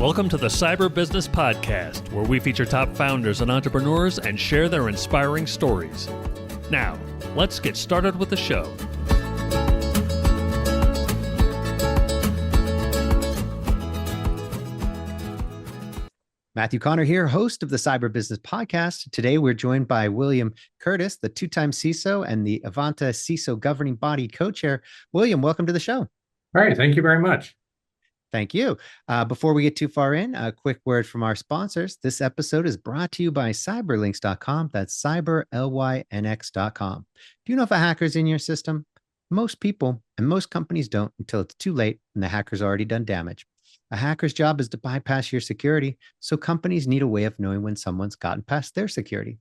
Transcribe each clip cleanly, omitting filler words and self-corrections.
Welcome to the Cyber Business Podcast, where we feature top founders and entrepreneurs and share their inspiring stories. Now, let's get started with the show. Matthew Connor here, host of the Cyber Business Podcast. Today, we're joined by William Curtis, the two-time CISO and the Evanta CISO Governing Body co-chair. William, welcome to the show. All right. Thank you very much. Thank you. Before we get too far in, a quick word from our sponsors. This episode is brought to you by cyberlinks.com. That's cyberlynx.com. Do you know if a hacker's in your system? Most people and most companies don't until it's too late and the hacker's already done damage. A hacker's job is to bypass your security, so companies need a way of knowing when someone's gotten past their security.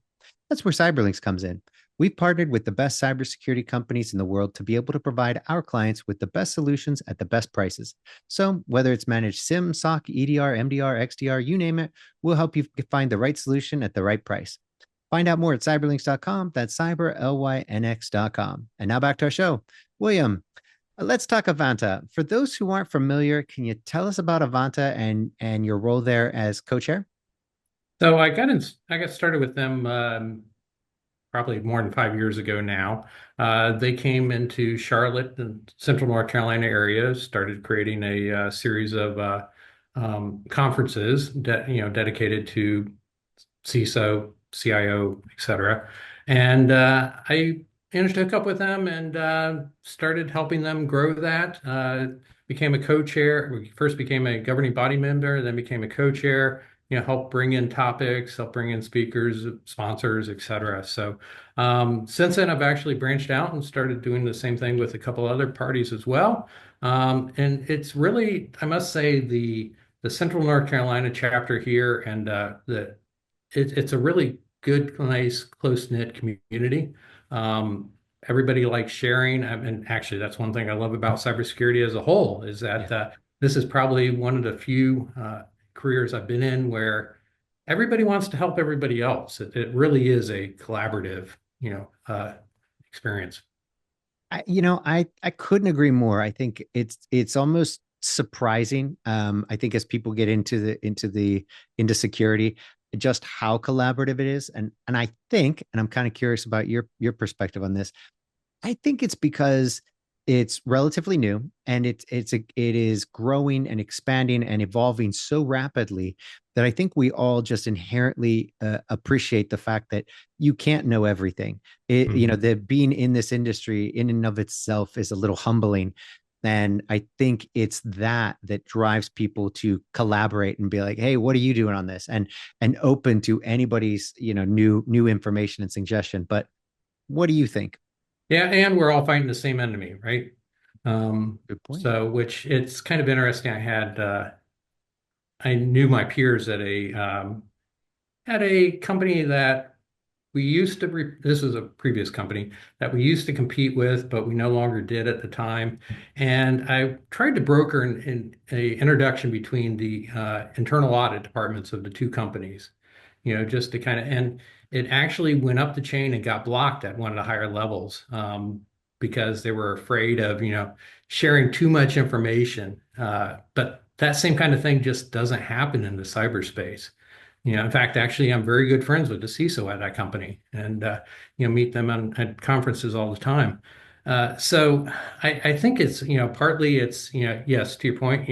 That's where Cyberlinks comes in. We've partnered with the best cybersecurity companies in the world to be able to provide our clients with the best solutions at the best prices. So whether it's managed SIEM, SOC, EDR, MDR, XDR, you name it, we'll help you find the right solution at the right price. Find out more at cyberlinks.com. That's cyberlynx.com. And now back to our show. William, let's talk Evanta. For those who aren't familiar, can you tell us about Evanta and your role there as co-chair? So I got started with them probably more than 5 years ago now. They came into Charlotte and Central North Carolina area, started creating a series of conferences dedicated to CISO, CIO, et cetera. And I managed to hook up with them and started helping them grow that. Became a co-chair. We first became a governing body member, then became a co-chair. Help bring in topics, help bring in speakers, sponsors, et cetera. So since then, I've actually branched out and started doing the same thing with a couple other parties as well. And it's really, I must say, the Central North Carolina chapter here, and it's a really good, nice, close-knit community. Everybody likes sharing. And actually, that's one thing I love about cybersecurity as a whole, is that this is probably one of the few careers I've been in where everybody wants to help everybody else. It really is a collaborative, experience. I couldn't agree more. I think it's almost surprising. I think as people get into security, just how collaborative it is. And I think, and I'm kind of curious about your perspective on this. I think it's because it's relatively new and it is growing and expanding and evolving so rapidly that I think we all just inherently appreciate the fact that you can't know everything. The being in this industry in and of itself is a little humbling. And I think it's that drives people to collaborate and be like, hey, what are you doing on this? And open to anybody's, new information and suggestion. But what do you think? Yeah, and we're all fighting the same enemy, right? Good point. So, which it's kind of interesting. I knew my peers at a company that we used to. This was a previous company that we used to compete with, but we no longer did at the time. And I tried to broker an introduction between the internal audit departments of the two companies, just to and it actually went up the chain and got blocked at one of the higher levels because they were afraid of, sharing too much information. But that same kind of thing just doesn't happen in the cyberspace. In fact, actually, I'm very good friends with the CISO at that company and, meet them at conferences all the time. So I think it's, partly it's, yes, to your point,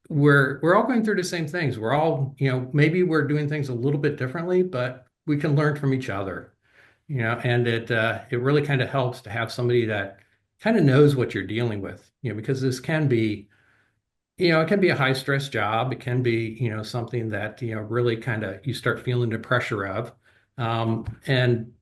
we're all going through the same things. We're all, maybe we're doing things a little bit differently, but we can learn from each other, and it really kind of helps to have somebody that kind of knows what you're dealing with, because this can be, it can be a high stress job. It can be, something that, really kind of you start feeling the pressure of, and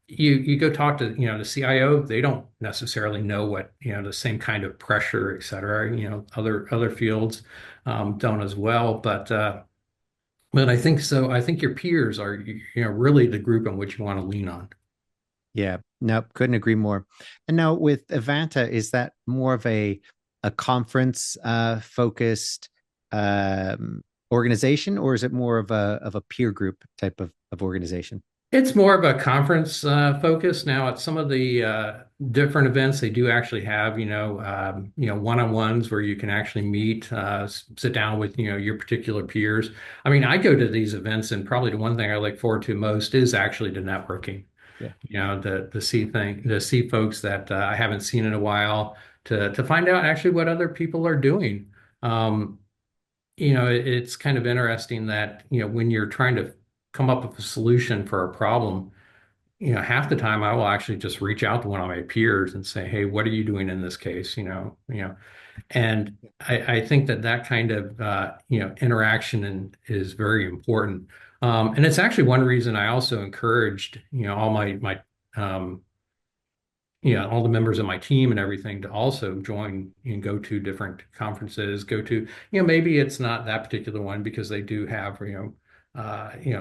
you go talk to, the CIO, they don't necessarily know what, the same kind of pressure, et cetera, other fields don't as well. But I think so. I think your peers are, really the group in which you want to lean on. Yeah, no, couldn't agree more. And now with Evanta, is that more of a conference focused organization, or is it more of a peer group type of organization? It's more of a conference focus now. At some of the different events, they do actually have, one-on-ones where you can actually meet, sit down with, your particular peers. I mean, I go to these events, and probably the one thing I look forward to most is actually the networking. Yeah. To see folks that I haven't seen in a while, to find out actually what other people are doing. Um, it's kind of interesting that, when you're trying to come up with a solution for a problem, half the time I will actually just reach out to one of my peers and say, "Hey, what are you doing in this case?" And I think that kind of interaction is very important. And it's actually one reason I also encouraged, all my um, all the members of my team and everything to also join and go to different conferences, go to, maybe it's not that particular one because they do have,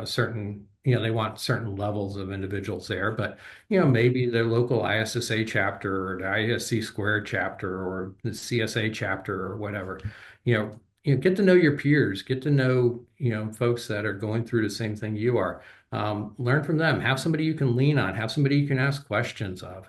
certain, they want certain levels of individuals there, but, maybe their local ISSA chapter or the ISC squared chapter or the CSA chapter or whatever, get to know your peers, get to know, folks that are going through the same thing you are. Learn from them, have somebody you can lean on, have somebody you can ask questions of.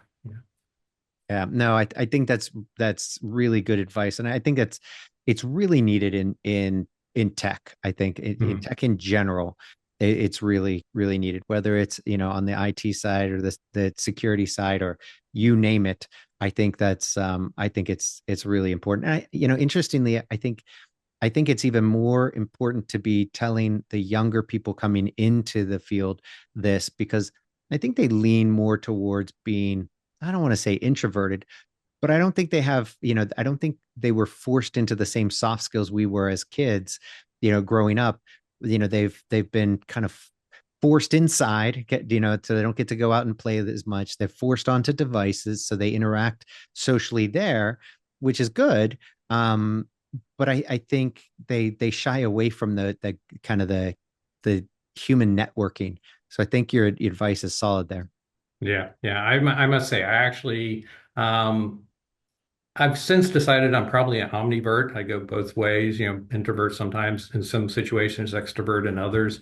Yeah, no, I think that's really good advice, and I think it's really needed in tech. I think in Mhm. tech in general, it's really needed. Whether it's on the IT side or the security side or you name it, I think it's really important. And interestingly, I think it's even more important to be telling the younger people coming into the field this because I think they lean more towards being, I don't want to say introverted, but I don't think they have, I don't think they were forced into the same soft skills we were as kids, growing up. They've been kind of forced inside, so they don't get to go out and play as much. They're forced onto devices, so they interact socially there, which is good. But I think they shy away from the kind of the human networking. So I think your advice is solid there. Yeah, yeah. I must say, I actually, um, I've since decided I'm probably an omnivert. I go both ways, introvert sometimes in some situations, extrovert in others.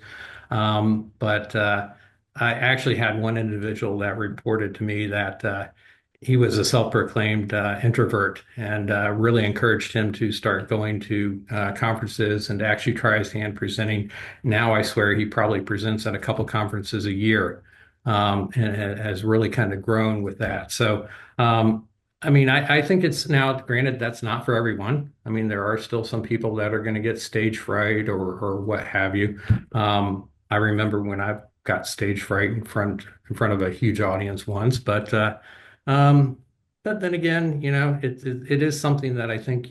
But I actually had one individual that reported to me that he was a self-proclaimed introvert and really encouraged him to start going to conferences and to actually try his hand presenting. Now I swear he probably presents at a couple conferences a year, and has really kind of grown with that. So, I mean, I think it's now, granted, that's not for everyone. I mean, there are still some people that are going to get stage fright or what have you. I remember when I got stage fright in front of a huge audience once, um, but then again, it is something that I think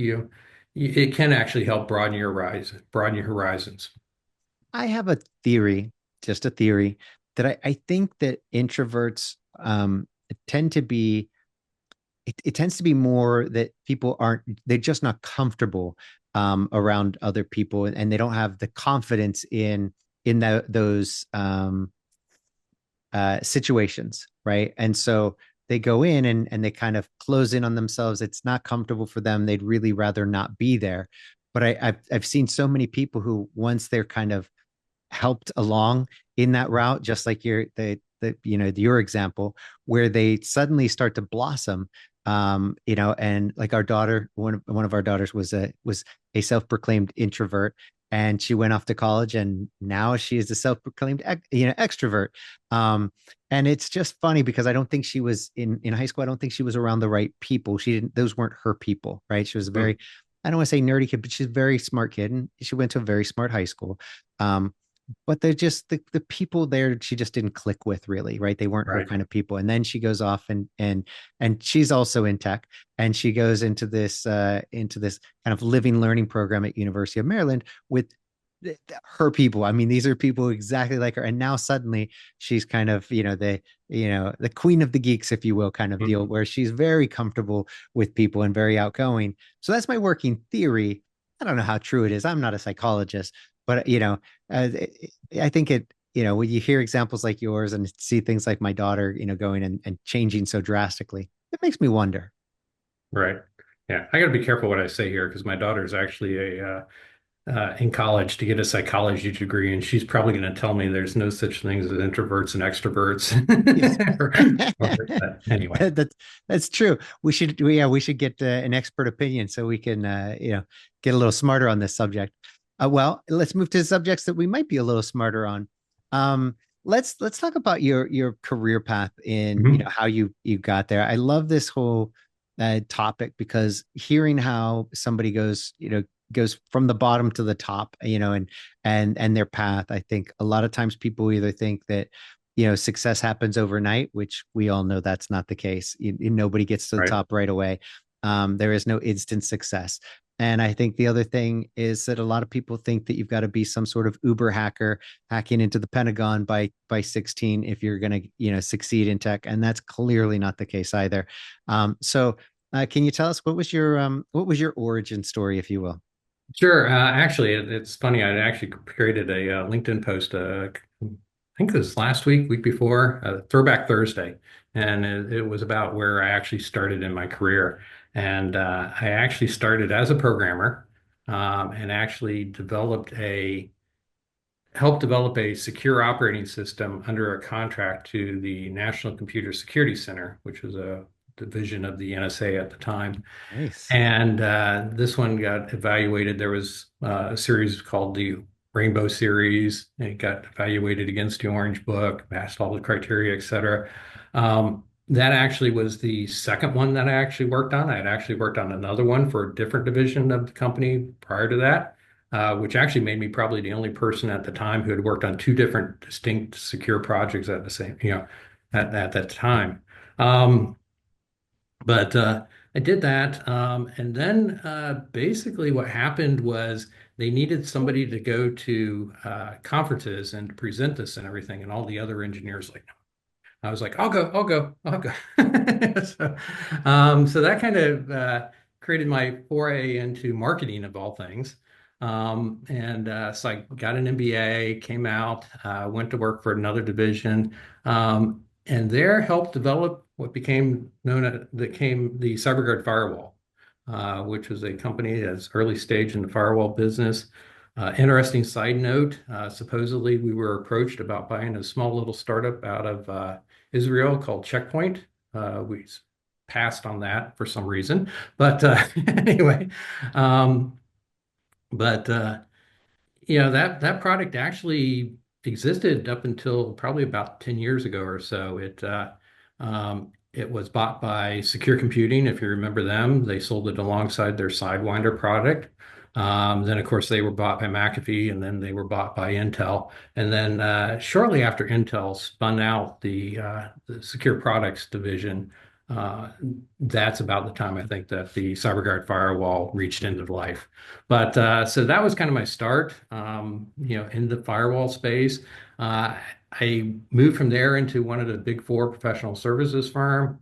it can actually help broaden your horizons. I have a theory, just a theory, that I think that introverts tend to be it tends to be more that people aren't they're just not comfortable around other people and they don't have the confidence in those situations, right? And so they go in and they kind of close in on themselves. It's not comfortable for them. They'd really rather not be there. But I've seen so many people who once they're kind of helped along in that route, just like your example, where they suddenly start to blossom. And like our daughter, one of our daughters was a self-proclaimed introvert, and she went off to college, and now she is a self-proclaimed extrovert. Um, and it's just funny because I don't think she was in high school. I don't think she was around the right people. She didn't; those weren't her people, right? She was a Hmm. very, I don't want to say nerdy kid, but she's a very smart kid, and she went to a very smart high school. Um, but they're just the people there she just didn't click with really, right? They weren't her Right. kind of people. And then she goes off and she's also in tech, and she goes into this kind of living learning program at University of Maryland with her people. I mean, these are people exactly like her. And now suddenly she's kind of, the queen of the geeks, if you will, kind of deal Mhm. where she's very comfortable with people and very outgoing. So that's my working theory. I don't know how true it is. I'm not a psychologist, but uh, I think when you hear examples like yours and see things like my daughter, going and changing so drastically, it makes me wonder. Right. Yeah. I got to be careful what I say here because my daughter is actually in college to get a psychology degree, and she's probably going to tell me there's no such things as introverts and extroverts. Yes. Anyway, That's true. We should get an expert opinion so we can get a little smarter on this subject. Well, let's move to the subjects that we might be a little smarter on. Um, let's talk about your career path in Mhm. how you got there. I love this whole topic because hearing how somebody goes from the bottom to the top, and their path. I think a lot of times people either think that success happens overnight, which we all know that's not the case. Nobody gets to the Right. top right away. There is no instant success. And I think the other thing is that a lot of people think that you've got to be some sort of Uber hacker hacking into the Pentagon by 16 if you're going to, succeed in tech. And that's clearly not the case either. Can you tell us what was your origin story, if you will? Sure. Actually, it's funny. I actually created a LinkedIn post. I think it was last week, week before, Throwback Thursday, and it was about where I actually started in my career. And I actually started as a programmer, and actually helped develop a secure operating system under a contract to the National Computer Security Center, which was a division of the NSA at the time. Nice. And this one got evaluated. There was a series called the Rainbow Series. And it got evaluated against the Orange Book, passed all the criteria, et cetera. That actually was the second one that I actually worked on. I had actually worked on another one for a different division of the company prior to that, which actually made me probably the only person at the time who had worked on two different distinct secure projects at the same, at that time. Um, but I did that. And then basically what happened was they needed somebody to go to conferences and present this and everything. And all the other engineers like, I was like, I'll go, I'll go, I'll go. So that kind of created my foray into marketing of all things. So I got an MBA, came out, went to work for another division, and there helped develop what became the CyberGuard firewall, which was a company that's early stage in the firewall business. Interesting side note, supposedly we were approached about buying a small little startup out of Israel called Checkpoint. We passed on that for some reason, but anyway, um, but that product actually existed up until probably about 10 years ago or so. It was bought by Secure Computing, if you remember them. They sold it alongside their Sidewinder product. Then, of course, they were bought by McAfee, and then they were bought by Intel. And then shortly after Intel spun out the Secure Products division, uh, that's about the time I think that the CyberGuard firewall reached end of life. But so that was kind of my start, in the firewall space. I moved from there into one of the big four professional services firm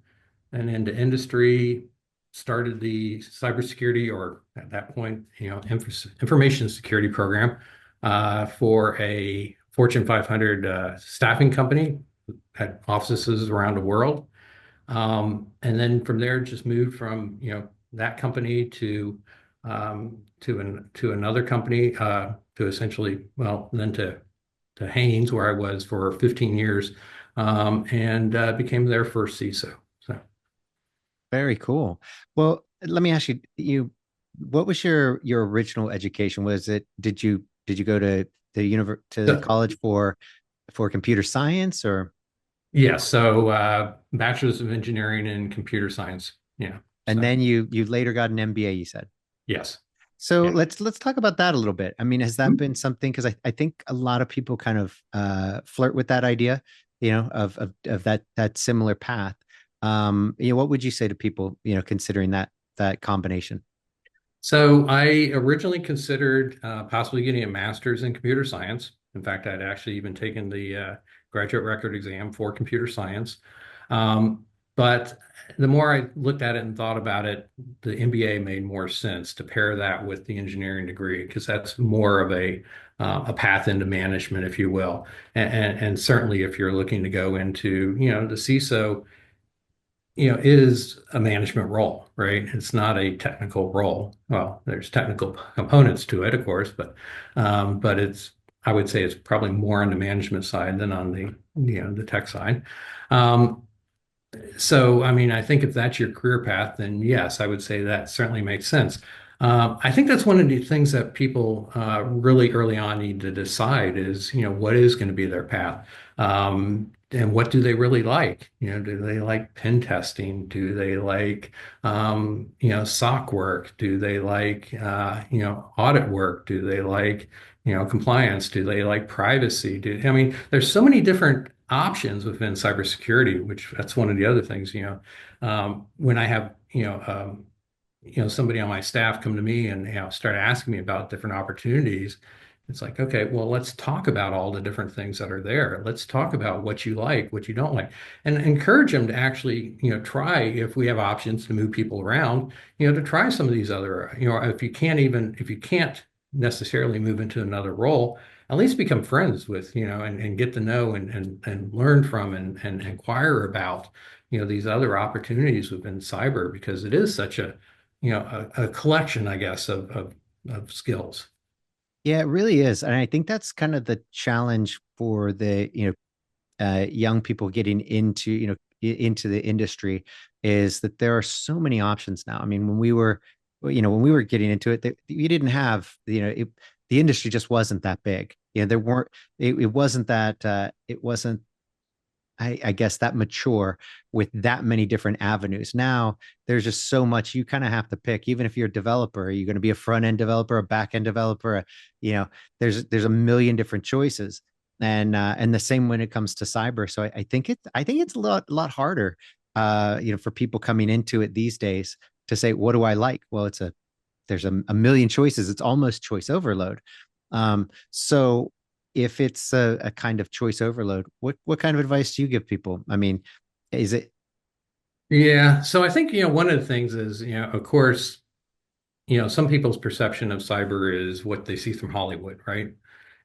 and into industry, started the cybersecurity, or at that point, information security program for a Fortune 500 staffing company, had offices around the world. And then from there, just moved from, that company to another company, to essentially, well, then to Haynes, where I was for 15 years, and became their first CISO. So, Very cool. Well, let me ask what was your original education? Did you go to the so college for computer science, or yeah, so Bachelor's of Engineering in Computer Science. Yeah. and So then you later got an MBA, you said? yes. So Yeah. let's talk about that a little bit. I mean, has that been something? Because I think a lot of people kind of flirt with that idea, of that similar path. What would you say to people, considering that combination? So I originally considered possibly getting a master's in computer science. In fact, I'd actually even taken the graduate record exam for computer science. But the more I looked at it and thought about it, the MBA made more sense to pair that with the engineering degree, because that's more of a path into management, if you will. And certainly if you're looking to go into, the CISO, is a management role, right? It's not a technical role. Well, there's technical components to it, of course, but I would say it's probably more on the management side than on the tech side. Um, so, I mean, I think if that's your career path, then yes, I would say that certainly makes sense. I think that's one of the things that people really early on need to decide is, what is going to be their path? And what do they really like? Do they like pen testing? Do they like, SOC work? Do they like, audit work? Do they like, compliance? Do they like privacy? I mean, there's so many different options within cybersecurity, which that's one of the other things, when I have, somebody on my staff come to me and, start asking me about different opportunities. It's like, okay, well, let's talk about all the different things that are there. Let's talk about what you like, what you don't like, and encourage them to actually, try if we have options to move people around, to try some of these other, if you can't necessarily move into another role, at least become friends with, and get to know and learn from and inquire about, these other opportunities within cyber because it is such a collection, I guess, of skills. Yeah, it really is. And I think that's kind of the challenge for the, young people getting into, into the industry is that there are so many options now. I mean, when we were getting into it, we didn't have, the industry just wasn't that big. There weren't, it wasn't that, it wasn't I guess that mature with that many different avenues. Now there's just so much you kind of have to pick. Even if you're a developer, are you going to be a front end developer, a back end developer? You know, there's a million different choices, and the same when it comes to cyber. So I think it's a lot harder, for people coming into it these days to say, what do I like? Well, there's a million choices. It's almost choice overload. So if it's a kind of choice overload, what kind of advice do you give people? I mean, is it Yeah. So I think, one of the things is, of course, some people's perception of cyber is what they see from Hollywood, right?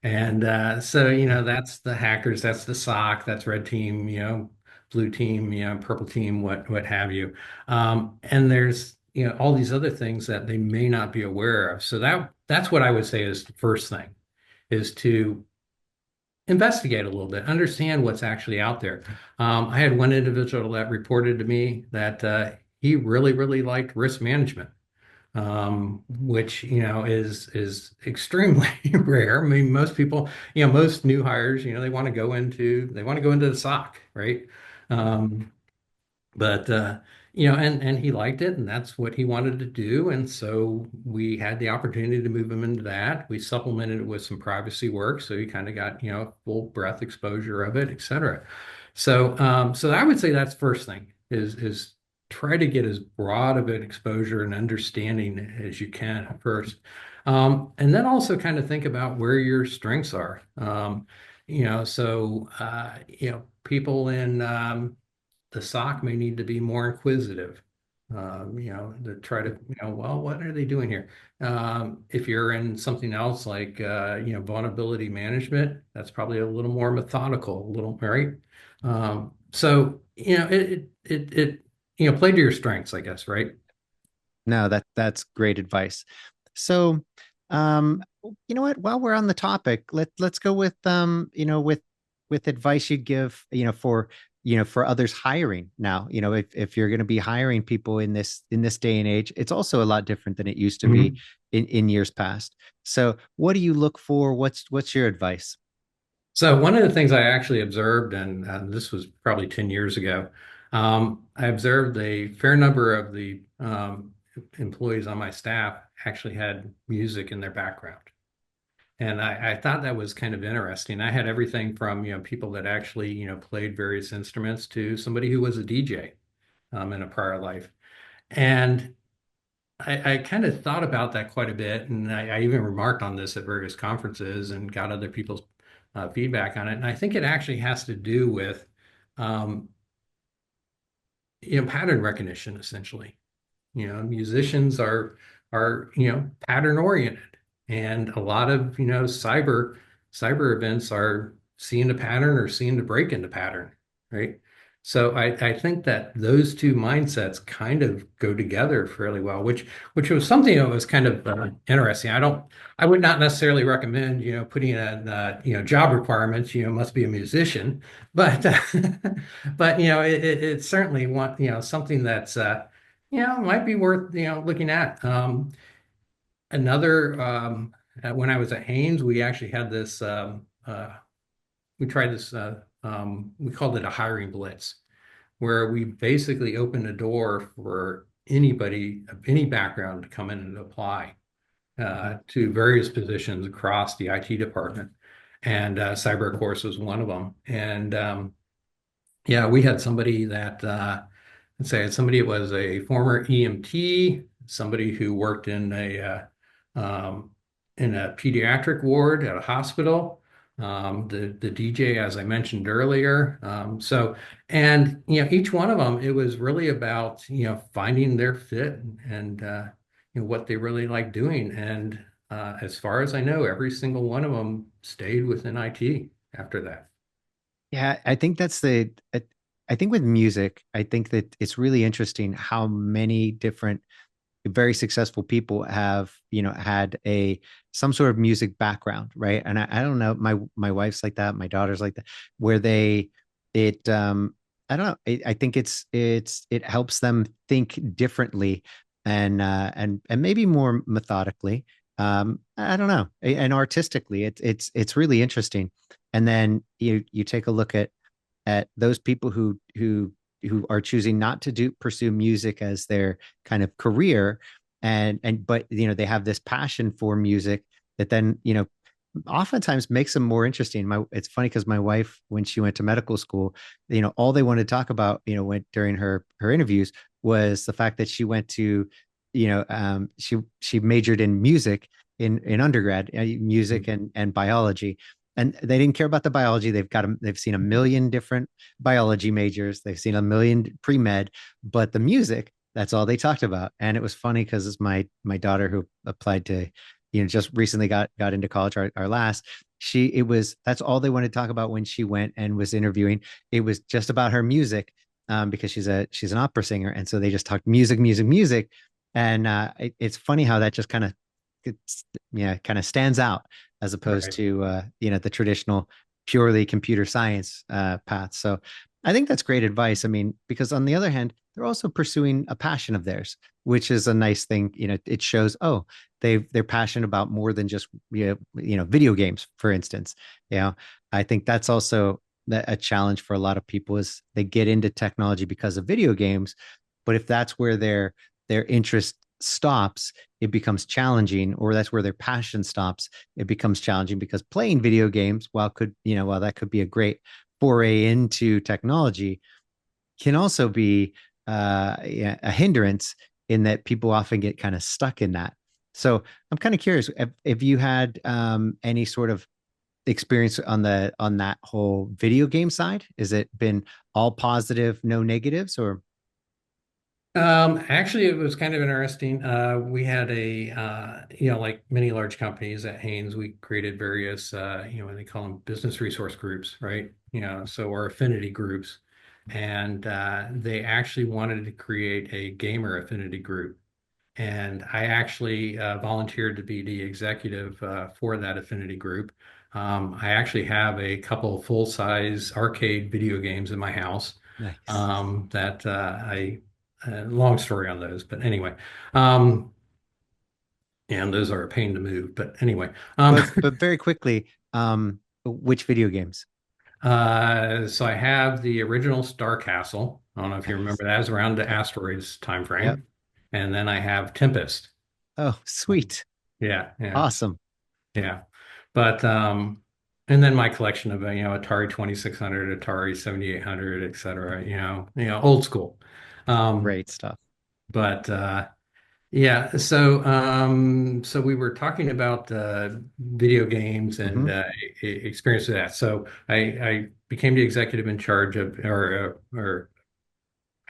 And so, that's the hackers, that's the SOC, that's red team, blue team, purple team, what have you. And there's, all these other things that they may not be aware of. So that's what I would say is the first thing is to investigate a little bit, understand what's actually out there. I had one individual that reported to me that he really, really liked risk management, which is extremely rare. I mean, most people, most new hires, they want to go into the SOC, right? Um, but and he liked it, and that's what he wanted to do. And so we had the opportunity to move him into that. We supplemented it with some privacy work, so he kind of got full breadth exposure of it, et cetera. So I would say that's first thing is try to get as broad of an exposure and understanding as you can at first. And then also kind of think about where your strengths are. People in the SOC may need to be more inquisitive, to try to, well, what are they doing here? If you're in something else like, vulnerability management, that's probably a little more methodical, a little, right? Play to your strengths, I guess, right? no, that's great advice. So, you know what? While we're on the topic, let's go with with advice you'd give, for for others hiring now. If you're going to be hiring people in this day and age, it's also a lot different than it used to be Mhm. in years past. So, what do you look for? What's your advice? So one of the things I actually observed, and this was probably 10 years ago, I observed a fair number of the employees on my staff actually had music in their background. And I thought that was kind of interesting. I had everything from, people that actually, played various instruments to somebody who was a DJ in a prior life. And I kind of thought about that quite a bit, and I even remarked on this at various conferences and got other people's feedback on it. And I think it actually has to do with, um, pattern recognition, essentially. Musicians are pattern oriented, and a lot of cyber events are seeing the pattern or seeing the break in the pattern, right? So I think that those two mindsets kind of go together fairly well, which was something that was kind of interesting. I would not necessarily recommend, putting in, job requirements, must be a musician, but but it's certainly something that's might be worth looking at. Another When I was at Haynes, we actually had this we tried this we called it a hiring blitz where we basically opened a door for anybody of any background to come in and apply Mhm. to various positions across the IT department. And cyber, of course, was one of them. And yeah, we had somebody that, let's say, somebody that was a former EMT, somebody who worked in a pediatric ward at a hospital, the DJ, as I mentioned earlier. And each one of them, it was really about finding their fit and what they really like doing. And as far as I know, every single one of them stayed within IT after that. Yeah, I think I think with music, I think that it's really interesting how many different very successful people have, had some sort of music background, right? And I don't know, my wife's like that, my daughter's like that, where it I don't know, I think it helps them think differently and maybe more methodically. I don't know, and artistically, it's really interesting. And then you take a look at those people who are choosing not to pursue music as their kind of career, and but they have this passion for music that then oftentimes makes them more interesting. It's funny because my wife, when she went to medical school, all they wanted to talk about, went during her interviews, was the fact that she went to, she majored in music in undergrad, music and biology, and they didn't care about the biology. They've seen a million different biology majors, they've seen a million pre-med, but the music, that's all they talked about. And it was funny because it's my daughter who applied to, just recently got into college, our last, that's all they wanted to talk about when she went and was interviewing. It was just about her music, because she's an opera singer, and so they just talked music, music, music. And it's funny how that just it's, yeah, kind of stands out as opposed Right. to the traditional purely computer science path. So I think that's great advice. I mean, because on the other hand, they're also pursuing a passion of theirs, which is a nice thing. It shows, oh, they're passionate about more than just video games, for instance. I think that's also a challenge for a lot of people is they get into technology because of video games, but if that's where their interest stops, it becomes challenging, or that's where their passion stops, it becomes challenging, because playing video games, while that could be a great foray into technology, can also be yeah, a hindrance, in that people often get kind of stuck in that. So I'm kind of curious if you had any sort of experience on that whole video game side. Has it been all positive, no negatives, or? Actually, it was kind of interesting. We had like many large companies at Haynes, we created various, what they call them, business resource groups, right? So or affinity groups. And they actually wanted to create a gamer affinity group. And I actually volunteered to be the executive for that affinity group. I actually have a couple full-size arcade video games in my house Nice. that long story on those, but anyway, um, and those are a pain to move. But anyway, But very quickly, which video games? so I have the original Star Castle. I don't know if you Nice. remember that. It was around the Yep. asteroids time Yep. frame. And then I have Tempest. Oh, sweet. Yeah, yeah, Awesome. yeah. But and then my collection of Atari 2600, Atari 7800, et cetera. Old school. Um, Great stuff. but Yeah, so we were talking about video games and Hmm. experience with that. So I became the executive in charge of, or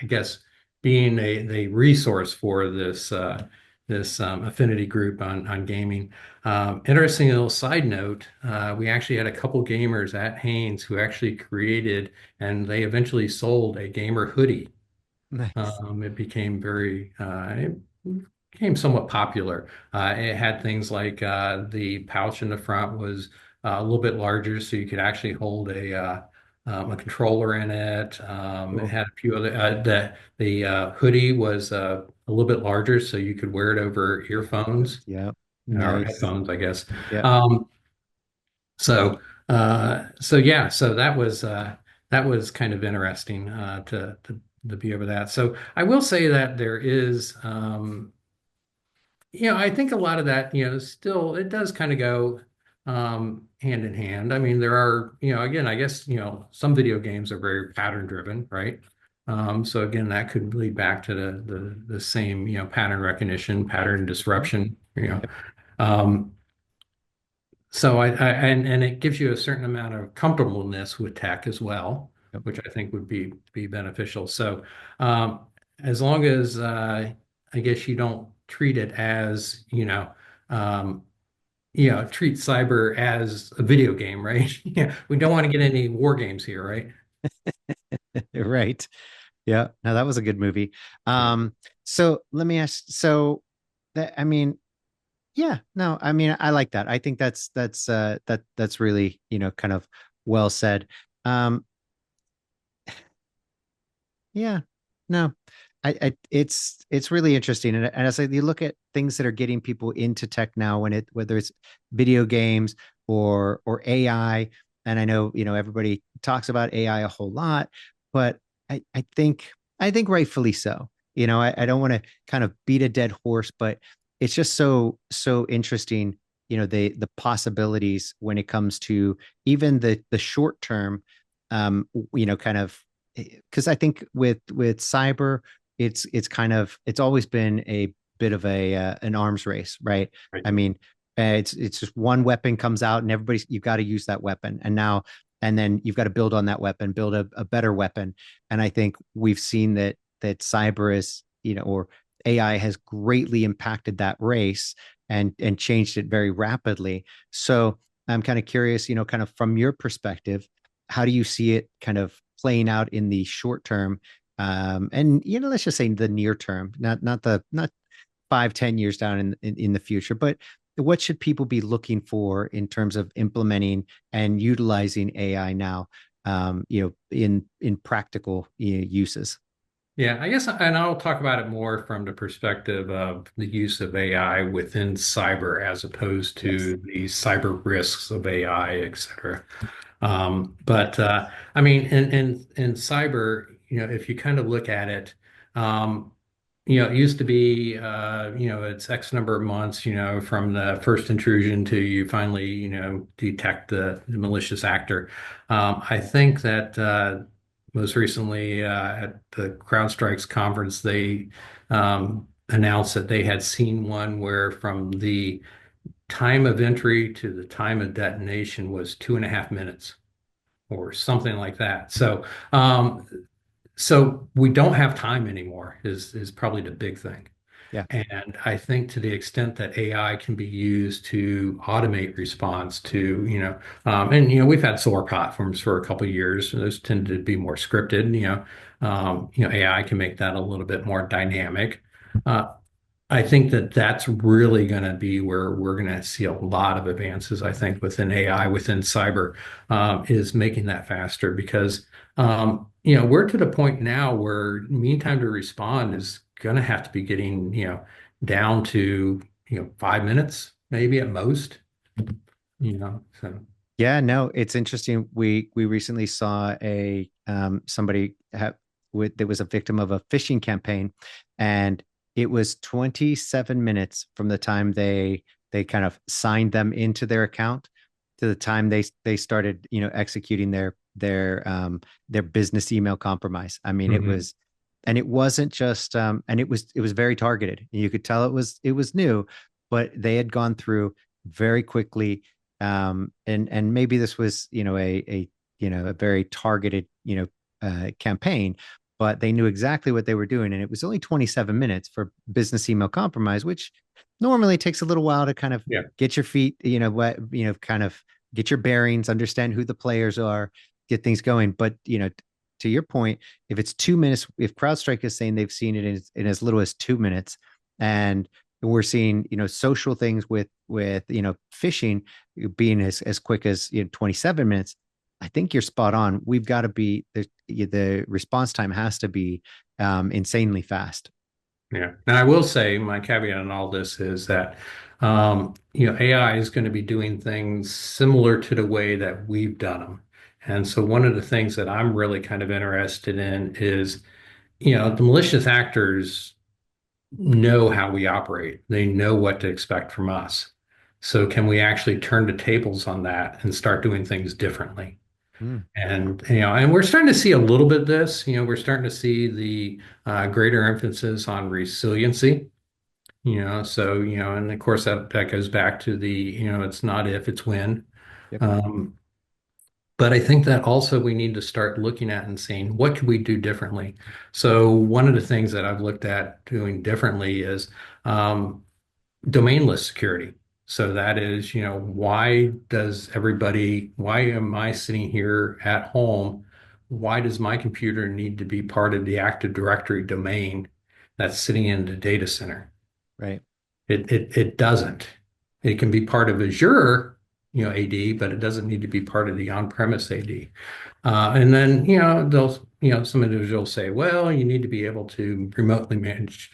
I guess being the resource for this this affinity group on gaming. Interesting little side note, we actually had a couple gamers at Haynes who actually created and they eventually sold a gamer hoodie. Nice. It became it became somewhat popular. It had things like the pouch in the front was a little bit larger, so you could actually hold a controller in it. It Cool. had a few other the hoodie was a little bit larger, so you could wear it over earphones Yeah. or Nice. headphones, I guess. Yeah. Um, so so yeah, so that was kind of interesting to be over that. So I will say that there is I think a lot of that, still it does kind of go hand in hand. I mean, there are, again, I guess, some video games are very pattern driven, right? So again, that could lead back to the same, pattern recognition, pattern Mhm. disruption, Yep. Um, so and it gives you a certain amount of comfortableness with tech as well, Yep. which I think would be beneficial. So um, as long as I guess you don't treat it as, um, treat cyber as a video game, right? Yeah, we don't want to get any war games here, right? Right. Yeah. Now that was a good movie. Yeah. So let me ask, so that, I mean, yeah, no, I mean, I like that. I think that's really, kind of well said. Um, yeah, no, it's really interesting. And as you look at things that are getting people into tech now, whether it's video games or AI, and I know, everybody talks about AI a whole lot, but I think rightfully so. I don't want to kind of beat a dead horse, but it's just so interesting, the possibilities when it comes to even the short term, kind of, because I think with cyber, it's always been a bit of an arms race, right? Right. I mean, it's just one weapon comes out and you've got to use that weapon, and then you've got to build on that weapon, build a better weapon. And I think we've seen that cyber is, or AI has greatly impacted that race and changed it very rapidly. So I'm kind of curious, kind of from your perspective, how do you see it kind of playing out in the short term? And let's just say the near term, not 5, 10 years down in the future, but what should people be looking for in terms of implementing and utilizing AI now, in practical, uses? Yeah, I guess, and I'll talk about it more from the perspective of the use of AI within cyber as opposed Yes. to the cyber risks of AI, et cetera. But I mean, in cyber, if you kind of look at it, um, it used to be, it's X number of months, from the first intrusion to you finally, detect the malicious actor. I think that most recently at the CrowdStrike's conference, they announced that they had seen one where from the time of entry to the time of detonation was 2.5 minutes or something like that. So we don't have time anymore is probably the big thing. Yeah. And I think to the extent that AI can be used to automate response to, and we've had SOAR platforms for a couple of years, and those tended to be more scripted. AI can make that a little bit more dynamic. Uh, I think that that's really going to be where we're going to see a lot of advances, I think, within AI, within cyber, is making that faster because, we're to the point now where mean time to respond is going to have to be getting, down to, 5 minutes, maybe at most, so. Yeah, no, it's interesting. We recently saw somebody that was a victim of a phishing campaign, and it was 27 minutes from the time they kind of signed them into their account to the time they started, executing their business email compromise. I mean, Mhm. and it wasn't just, and it was very targeted. You could tell it was new, but they had gone through very quickly, and maybe this was, a very targeted, campaign, but they knew exactly what they were doing. And it was only 27 minutes for business email compromise, which normally takes a little while to kind of get your feet, kind of get your bearings, understand who the players are, get things going. But, to your point, if it's 2 minutes, if CrowdStrike is saying they've seen it in as little as 2 minutes, and we're seeing, social things with phishing being as quick as 27 minutes, I think you're spot on. We've got to be the response time has to be insanely fast. Yeah. And I will say my caveat on all this is that, AI is going to be doing things similar to the way that we've done them. And so one of the things that I'm really kind of interested in is, the malicious actors know how we operate. They know what to expect from us. So can we actually turn the tables on that and start doing things differently? And we're starting to see a little bit of this. We're starting to see the greater emphasis on resiliency. And of course that goes back to the it's not if, it's when. Yep. But I think that also we need to start looking at and saying, what could we do differently? So one of the things that I've looked at doing differently is domainless security. So that is, why am I sitting here at home? Why does my computer need to be part of the Active Directory domain that's sitting in the data center? Right. It doesn't. It can be part of Azure, AD, but it doesn't need to be part of the on-premise AD. And then, some individuals say, well, you need to be able to remotely manage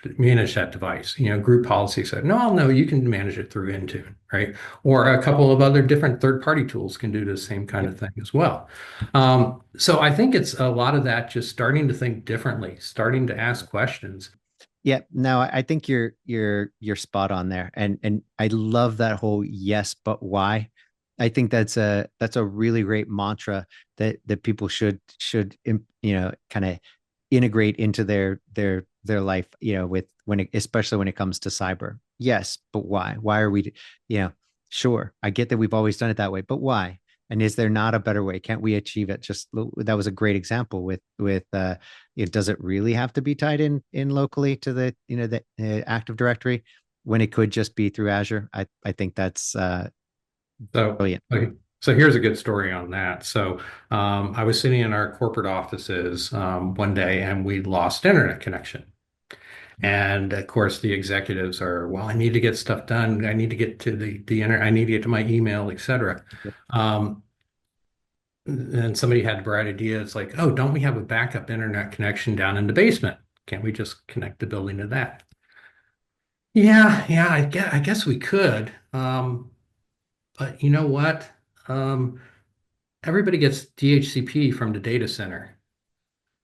that device. Group policy said, no, you can manage it through Intune, right? Or a couple of other different third-party tools can do the same kind of thing as well. So I think it's a lot of that, just starting to think differently, starting to ask questions. Yeah, no, I think you're spot on there, and I love that whole yes, but why. I think that's a really great mantra that people should kind of integrate into their life, especially when it comes to cyber. Yes, but why? Why are we, sure, I get that we've always done it that way, but why? And is there not a better way? Can't we achieve it? That was a great example with does it really have to be tied in locally to the Active Directory when it could just be through Azure? I think that's brilliant. Okay. So here's a good story on that. So I was sitting in our corporate offices one day and we lost internet connection. And of course, the executives are, well, I need to get stuff done. I need to get to the internet. I need to get to my email, et cetera. Yep. And somebody had the bright idea. It's like, oh, don't we have a backup internet connection down in the basement? Can't we just connect the building to that? Yeah, I guess we could. But you know what? Everybody gets DHCP from the data center.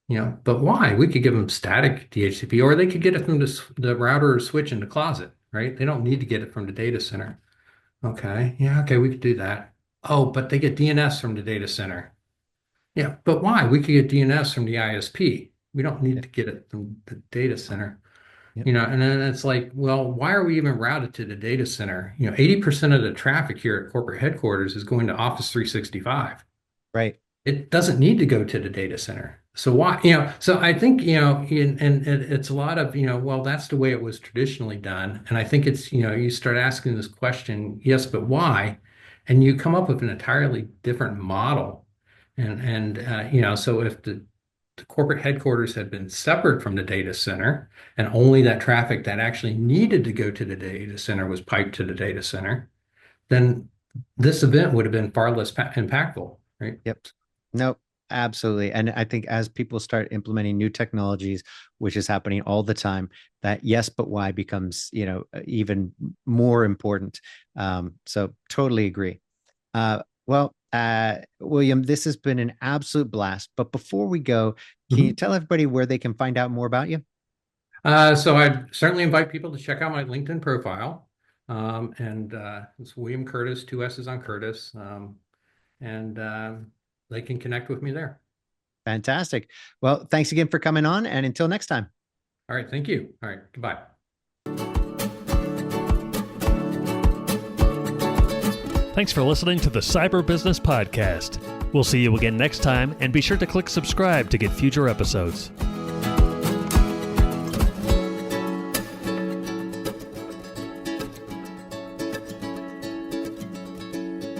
But why? We could give them static DHCP, or they could get it from the router or switch in the closet, right? They don't need to get it from the data center. Okay, yeah, okay, we could do that. Oh, but they get DNS from the data center. Yeah, but why? We could get DNS from the ISP. We don't need to get it from the data center. Yep. And then it's like, well, why are we even routed to the data center? 80% of the traffic here at corporate headquarters is going to Office 365. Right. It doesn't need to go to the data center. So why, so I think, and it's a lot of, well, that's the way it was traditionally done. And I think it's, you start asking this question, yes, but why? And you come up with an entirely different model. And so if the corporate headquarters had been separate from the data center and only that traffic that actually needed to go to the data center was piped to the data center, then this event would have been far less impactful, right? Yep. Nope. Absolutely. And I think as people start implementing new technologies, which is happening all the time, that yes, but why becomes, even more important. So totally agree. William, this has been an absolute blast. But before we go, can you tell everybody where they can find out more about you? So I'd certainly invite people to check out my LinkedIn profile. And it's William Curtis, 2 S's on Curtis. And they can connect with me there. Fantastic. Well, thanks again for coming on. And until next time. All right. Thank you. All right. Goodbye. Thanks for listening to the Cyber Business Podcast. We'll see you again next time, and be sure to click subscribe to get future episodes.